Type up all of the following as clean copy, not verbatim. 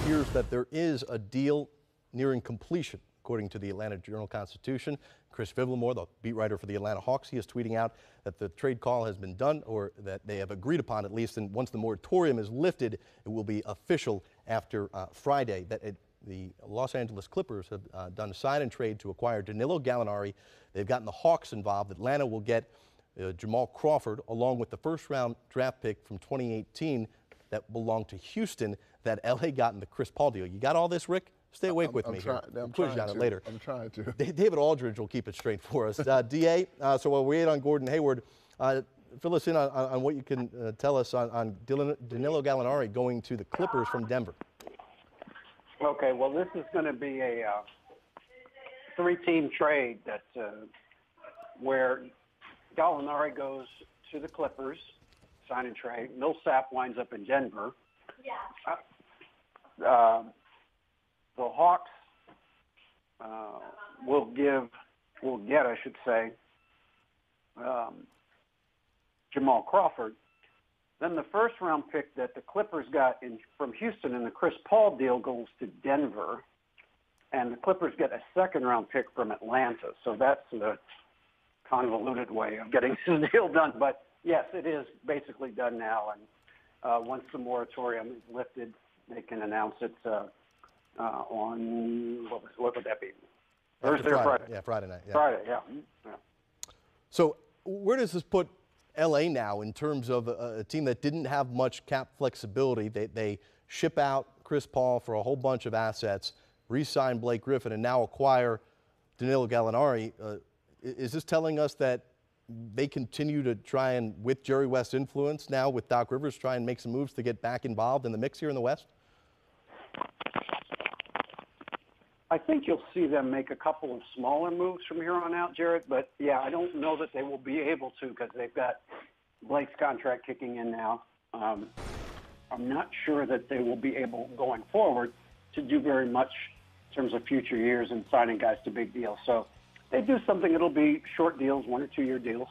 appears that there is a deal nearing completion, according to the Atlanta Journal-Constitution. Chris Vivlamore, the beat writer for the Atlanta Hawks, he is tweeting out that the trade call has been done, or that they have agreed upon at least, and once the moratorium is lifted, it will be official after Friday. The Los Angeles Clippers have done a sign and trade to acquire Danilo Gallinari. They've gotten the Hawks involved. Atlanta will get Jamal Crawford, along with the first-round draft pick from 2018 that belonged to Houston that L.A. got in the Chris Paul deal. You got all this, Rick? Stay awake with me here. I'm quiz you on it later. I'm trying to. David Aldridge will keep it straight for us. DA, so while we wait on Gordon Hayward, fill us in on what you can tell us on Danilo Gallinari going to the Clippers from Denver. Okay, well, this is going to be a three-team trade that where Gallinari goes to the Clippers, sign and trade. Millsap winds up in Denver. Yeah. The Hawks will get, I should say, Jamal Crawford. Then the first-round pick that the Clippers got from Houston in the Chris Paul deal goes to Denver, and the Clippers get a second-round pick from Atlanta. So that's the convoluted way of getting this deal done. But, yes, it is basically done now, and once the moratorium is lifted, they can announce it on, what would that be? Thursday or Friday? Yeah, Friday night. Yeah. Friday, yeah. So where does this put L.A. now in terms of a team that didn't have much cap flexibility? They ship out Chris Paul for a whole bunch of assets, re-sign Blake Griffin, and now acquire Danilo Gallinari. Is this telling us that they continue to try and, with Jerry West's influence now, with Doc Rivers, try and make some moves to get back involved in the mix here in the West? I think you'll see them make a couple of smaller moves from here on out, Jared. But, yeah, I don't know that they will be able to because they've got Blake's contract kicking in now. I'm not sure that they will be able, going forward, to do very much in terms of future years and signing guys to big deals. So they do something, it'll be short deals, 1 or 2 year deals.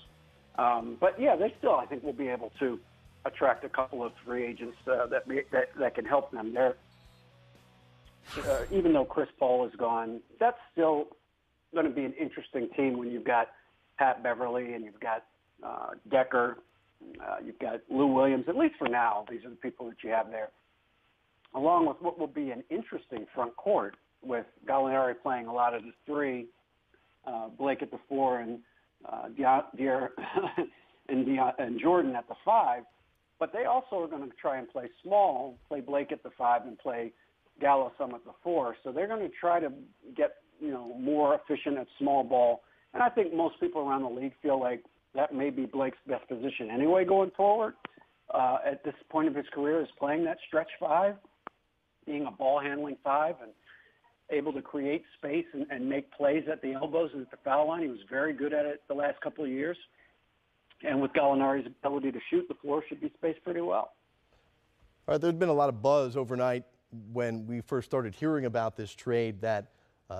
But, yeah, they still, I think, will be able to attract a couple of free agents that can help them. They're even though Chris Paul is gone, that's still going to be an interesting team when you've got Pat Beverly and you've got Decker, you've got Lou Williams. At least for now, these are the people that you have there, along with what will be an interesting front court with Gallinari playing a lot of the three, Blake at the 4, and and Jordan at the 5. But they also are going to try and play small, play Blake at the 5 and play Gallo some at the 4. So they're going to try to get, more efficient at small ball. And I think most people around the league feel like that may be Blake's best position anyway going forward. At this point of his career is playing that stretch 5, being a ball-handling 5 and able to create space and make plays at the elbows and at the foul line. He was very good at it the last couple of years. And with Gallinari's ability to shoot, the floor should be spaced pretty well. All right, there's been a lot of buzz overnight when we first started hearing about this trade that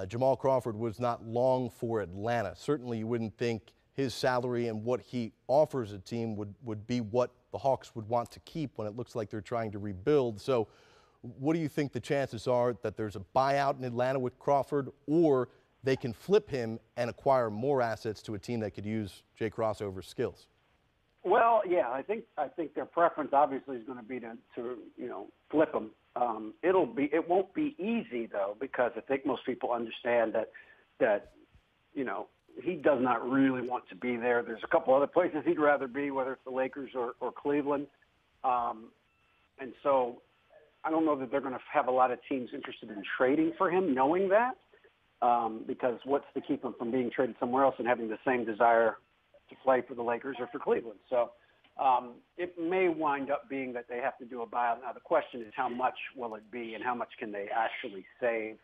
Jamal Crawford was not long for Atlanta. Certainly you wouldn't think his salary and what he offers a team would be what the Hawks would want to keep when it looks like they're trying to rebuild. So what do you think the chances are that there's a buyout in Atlanta with Crawford, or they can flip him and acquire more assets to a team that could use Jay Crossover's skills? Well, yeah, I think their preference obviously is going to be to flip him. It won't be easy though, because I think most people understand that he does not really want to be there. There's a couple other places he'd rather be, whether it's the Lakers or Cleveland, and so I don't know that they're going to have a lot of teams interested in trading for him, knowing that, because what's to keep him from being traded somewhere else and having the same desire to play for the Lakers or for Cleveland? So it may wind up being that they have to do a buyout. Now, the question is how much will it be and how much can they actually save?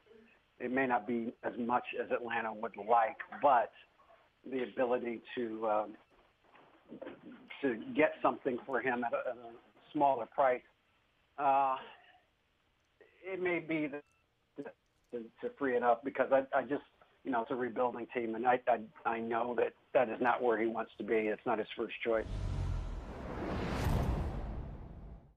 It may not be as much as Atlanta would like, but the ability to get something for him at a smaller price, it may be to free it up, because I just, it's a rebuilding team, and I know that is not where he wants to be. It's not his first choice.